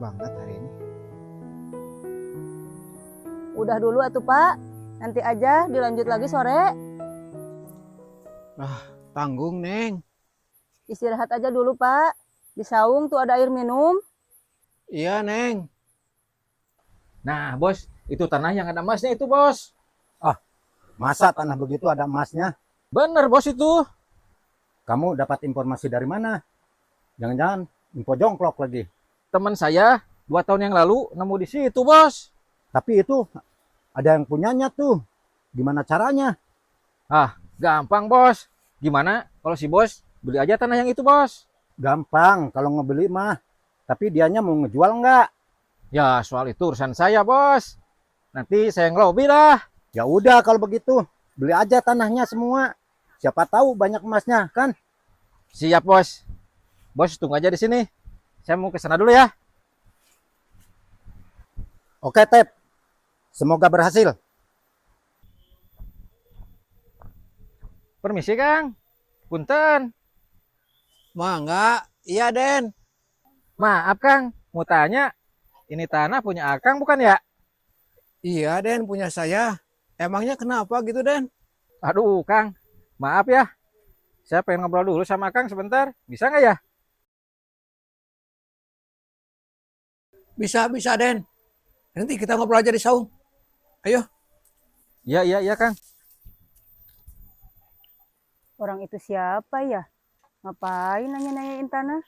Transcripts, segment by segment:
banget hari ini. Udah dulu atuh Pak, nanti aja dilanjut lagi sore. Tanggung, Neng. Istirahat aja dulu Pak, di saung tuh ada air minum. Iya, Neng. Nah, bos, itu tanah yang ada emasnya itu, bos. Masa tanah begitu ada emasnya? Bener, bos itu. Kamu dapat informasi dari mana? Jangan-jangan info jongklok lagi. Teman saya 2 tahun yang lalu nemu di situ, bos. Tapi itu ada yang punyanya tuh. Gimana caranya? Gampang, bos. Gimana kalau si bos beli aja tanah yang itu, bos? Gampang kalau ngebeli mah. Tapi dianya mau ngejual nggak? Ya, soal itu urusan saya, bos. Nanti saya ngelobi dah. Ya udah kalau begitu. Beli aja tanahnya semua. Siapa tahu banyak emasnya kan? Siap, bos. Bos, tunggu aja di sini. Saya mau ke sana dulu ya. Oke, Tep. Semoga berhasil. Permisi, Kang. Punten. Mangga, iya Den. Maaf, Kang. Mau tanya, ini tanah punya Akang bukan ya? Iya Den, punya saya. Emangnya kenapa gitu Den? Aduh, Kang. Maaf ya. Saya pengen ngobrol dulu sama Kang sebentar. Bisa nggak ya? Bisa Den. Nanti kita ngobrol aja di saung. Ayo. Iya, Kang. Orang itu siapa ya? Ngapain nanya-nanyain tanah?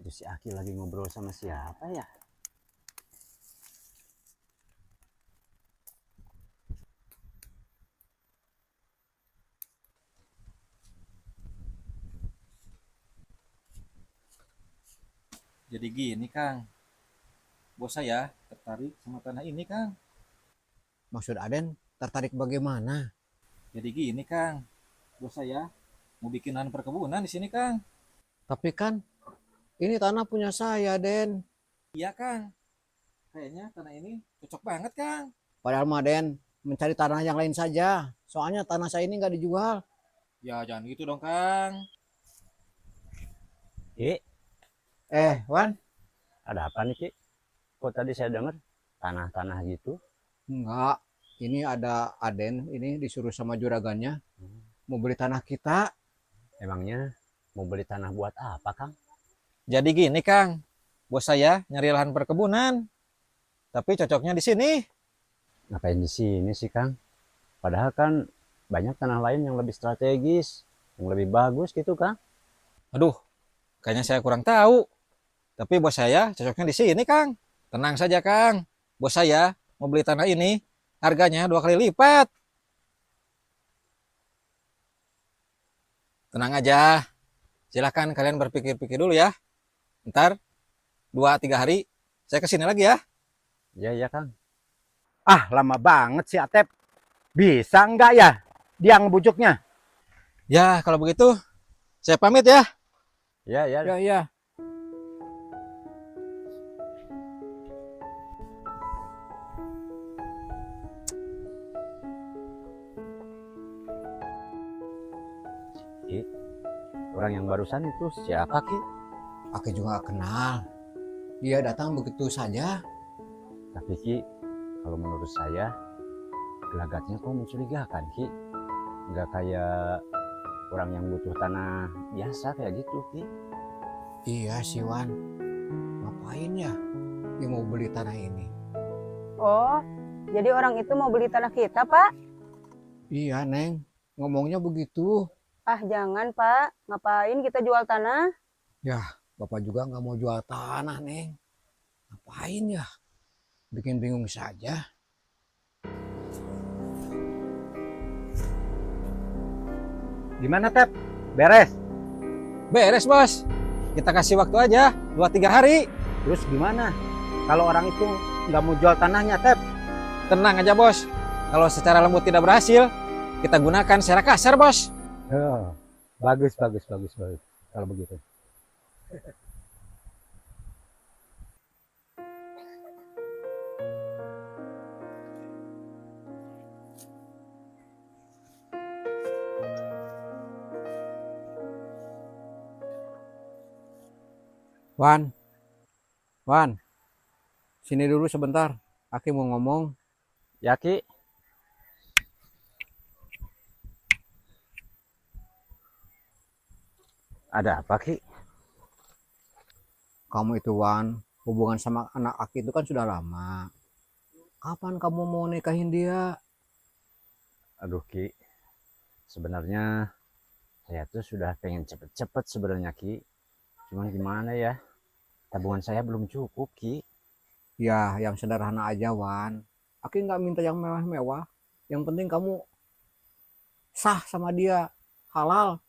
Itu si Aki lagi ngobrol sama siapa ya? Jadi gini, Kang. Bos saya tertarik sama tanah ini, Kang. Maksud Aden tertarik bagaimana? Jadi gini, Kang. Bos saya mau bikin lahan perkebunan di sini, Kang. Tapi kan ini tanah punya saya Den. Iya, Kang. Kayaknya tanah ini cocok banget, Kang. Padahal mah Den mencari tanah yang lain saja. Soalnya tanah saya ini nggak dijual. Ya, jangan gitu dong, Kang. Ki, Wan. ada apa nih Ki? Kok tadi saya dengar tanah-tanah gitu? Enggak. Ini ada Aden ini disuruh sama juragannya mau beli tanah kita. Emangnya mau beli tanah buat apa, Kang? Jadi gini, Kang. Bos saya nyari lahan perkebunan. Tapi cocoknya di sini. Ngapain di sini sih, Kang? Padahal kan banyak tanah lain yang lebih strategis, yang lebih bagus gitu, Kang. Aduh, kayaknya saya kurang tahu. Tapi bos saya cocoknya di sini, Kang. Tenang saja, Kang. Bos saya mau beli tanah ini, harganya 2 kali lipat. Tenang aja. Silahkan kalian berpikir-pikir dulu ya. Ntar 2-3 hari saya kesini lagi ya. Iya, Kang. Ah, lama banget si Atep. Bisa enggak ya dia ngebujuknya? Ya, kalau begitu saya pamit ya. Iya. Iya. Ki, orang yang barusan itu siapa, Ki? Aku juga nggak kenal. Dia datang begitu saja. Tapi Ki, kalau menurut saya gelagatnya kok mencurigakan, Ki. Nggak kayak orang yang butuh tanah biasa kayak gitu, Ki. Iya sih Wan. Ngapain ya dia mau beli tanah ini? Oh, jadi orang itu mau beli tanah kita Pak? Iya Neng, ngomongnya begitu. Ah jangan Pak, ngapain kita jual tanah? Bapak juga nggak mau jual tanah Neng. Ngapain ya? Bikin bingung saja. Gimana, Tep? Beres? Beres, Bos. Kita kasih waktu aja 2-3 hari. Terus gimana? Kalau orang itu nggak mau jual tanahnya, Tep? Tenang aja, Bos. Kalau secara lembut tidak berhasil, kita gunakan secara kasar, Bos. Oh, bagus. Kalau begitu. Wan, Wan, sini dulu sebentar. Aki mau ngomong. Ya Ki, ada apa Ki? Kamu itu Wan, hubungan sama anak Aki itu kan sudah lama. Kapan kamu mau nikahin dia? Aduh Ki, sebenarnya saya tuh sudah pengen cepet-cepet sebenarnya Ki. Cuman gimana ya, tabungan saya belum cukup Ki. Ya, yang sederhana aja Wan. Aki nggak minta yang mewah-mewah. Yang penting kamu sah sama dia, halal.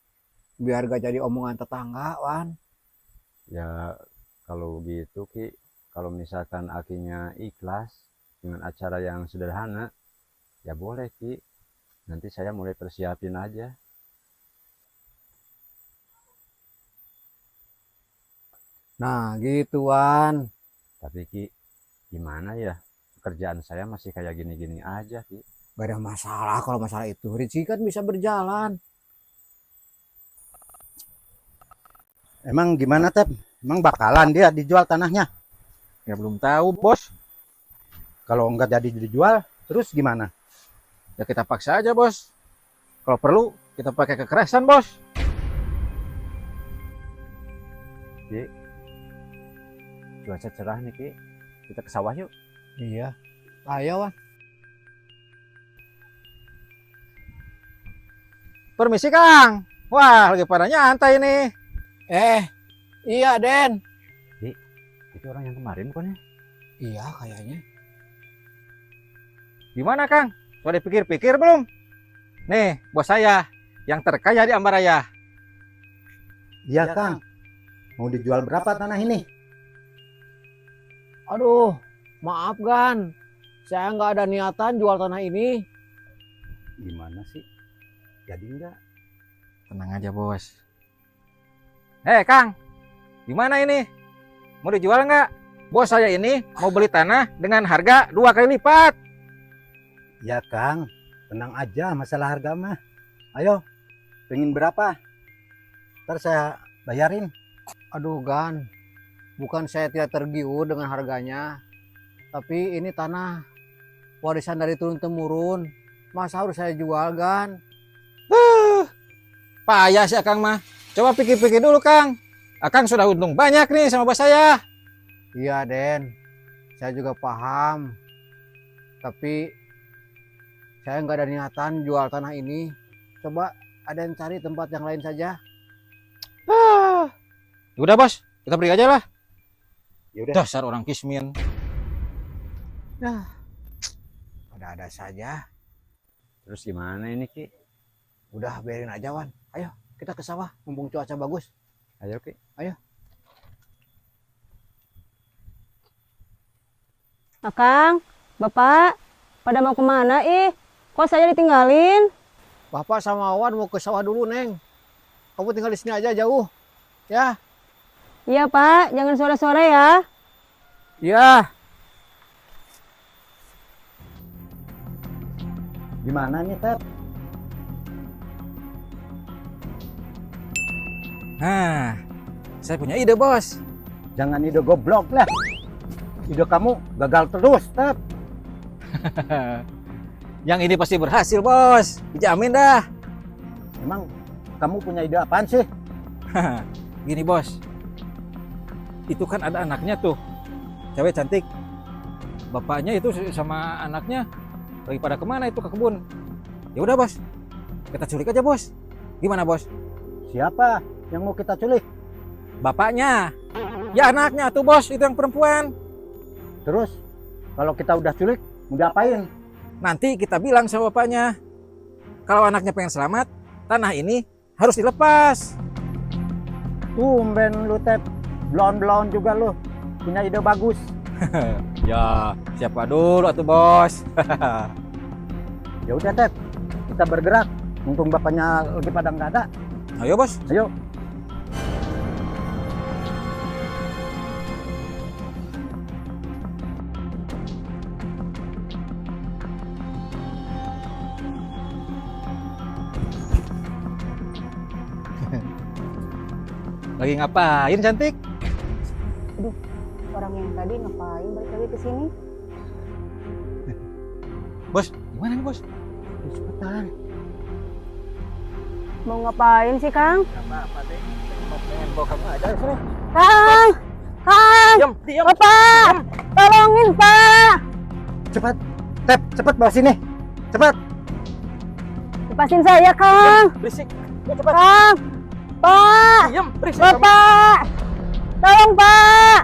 Biar gak jadi omongan tetangga Wan. Ya kalau gitu Ki, kalau misalkan Akinya ikhlas dengan acara yang sederhana, ya boleh Ki. Nanti saya mulai persiapin aja. Nah gitu Wan. Tapi Ki, gimana ya? Pekerjaan saya masih kayak gini-gini aja Ki. Gak ada masalah kalau masalah itu. Rezeki kan bisa berjalan. Emang gimana, Tep? Emang bakalan dia dijual tanahnya? Ya belum tahu, Bos. Kalau enggak jadi dijual, terus gimana? Ya kita paksa aja, Bos. Kalau perlu, kita pakai kekerasan, Bos. Ki, cuaca cerah nih Ki. Kita ke sawah yuk. Iya. Ayo Wan. Permisi, Kang. Wah, lagi pada nyantai nih. Iya Den. Itu orang yang kemarin bukan ya? Iya kayaknya. Gimana, Kang? Sudah dipikir-pikir belum? Nih, bos saya yang terkaya di Ambaraya. Iya, Kang. Mau dijual berapa tanah ini? Aduh, maaf Gan. Saya nggak ada niatan jual tanah ini. Gimana sih? Jadi enggak? Tenang aja, Bos. Kang. Gimana ini? Mau dijual nggak? Bos saya ini mau beli tanah dengan harga 2 kali lipat. Ya, Kang. Tenang aja masalah harga mah. Ayo, pengen berapa? Ntar saya bayarin. Aduh Gan, bukan saya tidak tergiur dengan harganya. Tapi ini tanah warisan dari turun-temurun. Masa harus saya jual Gan? Payah sih Kang mah. Coba pikir-pikir dulu, Kang. Akang sudah untung banyak nih sama bos saya. Iya Den, saya juga paham. Tapi saya nggak ada niatan jual tanah ini. Coba ada yang cari tempat yang lain saja. Udah, Bos. Kita pergi aja lah. Ya udah. Dasar orang kismin. Ada-ada saja. Terus gimana ini Ki? Udah biarin aja Wan. Ayo kita ke sawah. Mumpung cuaca bagus. Ayo Ki. Akang, Bapak, pada mau kemana Kok saya ditinggalin? Bapak sama Wan mau ke sawah dulu Neng. Kamu tinggal di sini aja jauh. Ya. Iya Pak, jangan sore-sore ya. Iya. Gimana nih, Tep? Nah, saya punya ide, Bos. Jangan ide goblok lah. Ide kamu gagal terus, Tep. Yang ini pasti berhasil, Bos. Dijamin dah. Emang kamu punya ide apaan sih? Gini, Bos. Itu kan ada anaknya tuh. Cewek cantik. Bapaknya itu sama anaknya lagi pada kemana itu ke kebun. Ya udah, Bos. Kita culik aja, Bos. Gimana, Bos? Siapa yang mau kita culik? Bapaknya. Ya anaknya tuh, Bos. Itu yang perempuan. Terus kalau kita udah culik, mau diapain? Nanti kita bilang sama bapaknya. Kalau anaknya pengen selamat, tanah ini harus dilepas. Tumben lu, Tep. Blon-blon juga lu. Punya ide bagus. Ya, siapa dulu atuh, Bos? Ya udah, Tep. Kita bergerak. Mumpung bapaknya lagi pada nggak ada. Ayo, Bos. Ayo. Lagi ngapain, cantik? Orang yang tadi ngapain balik lagi ke sini? Bos, gimana nih bos? Cepetan. Mau ngapain sih, Kang? Apa-apa deh. Pengen bawa kamu aja, suruh. Kang! Kang! Diam. Bapak! Tolongin, Pak! Cepat. Tep, cepat bawa sini. Cepat. Lepasin saya, Kang! Berisik. Kang! Pak! Diam, berisik. Bapak! Tolong, Pak!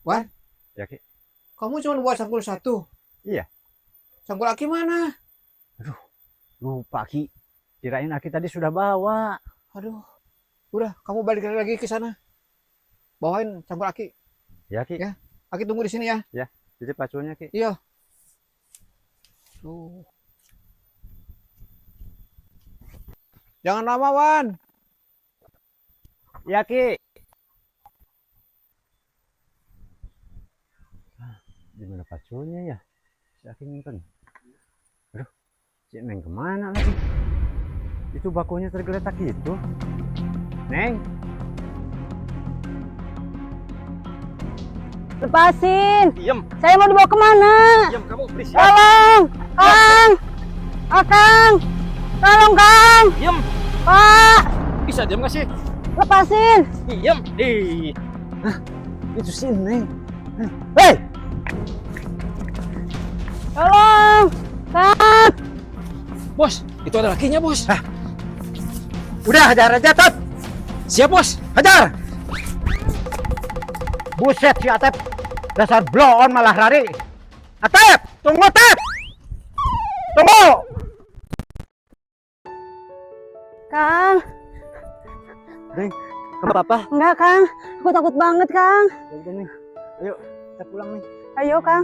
Wan, Ya Ki. kamu cuma buat sanggul satu? Iya. Sanggul Aki mana? Lupa Ki. Kirain Aki tadi sudah bawa. Aduh. Udah, kamu balik lagi ke sana. Bawain sanggul Aki. Ya Ki. Ya. Aki tunggu di sini ya. Jadi paculnya Ki. Iya. Tuh. Jangan lama, Wan. Ya Ki. Gimana paculnya ya? Si Aki nyimpen. Aduh, si Neng kemana lagi? Itu bakunya tergeletak gitu. Neng, Lepasin! Diam, Saya mau dibawa kemana? diam kamu berisik. Tolong! Kang! Kang! Tolong, Kang! Diam. Pak! Bisa diam gak sih? Lepasin! Diam. Itu si Neng. Hei! Tolong! Kang! Bos, itu ada lakinya bos. Udah hajar aja, Tep. Siap bos. Hajar! Buset si Atep. Dasar blow on malah lari. Atep! Tunggu, Atep! Tunggu! Kang! Neng, kamu apa? Enggak, Kang. Aku takut banget, Kang. Ya udah nih. Ayo, kita pulang nih. Ayo, Kang.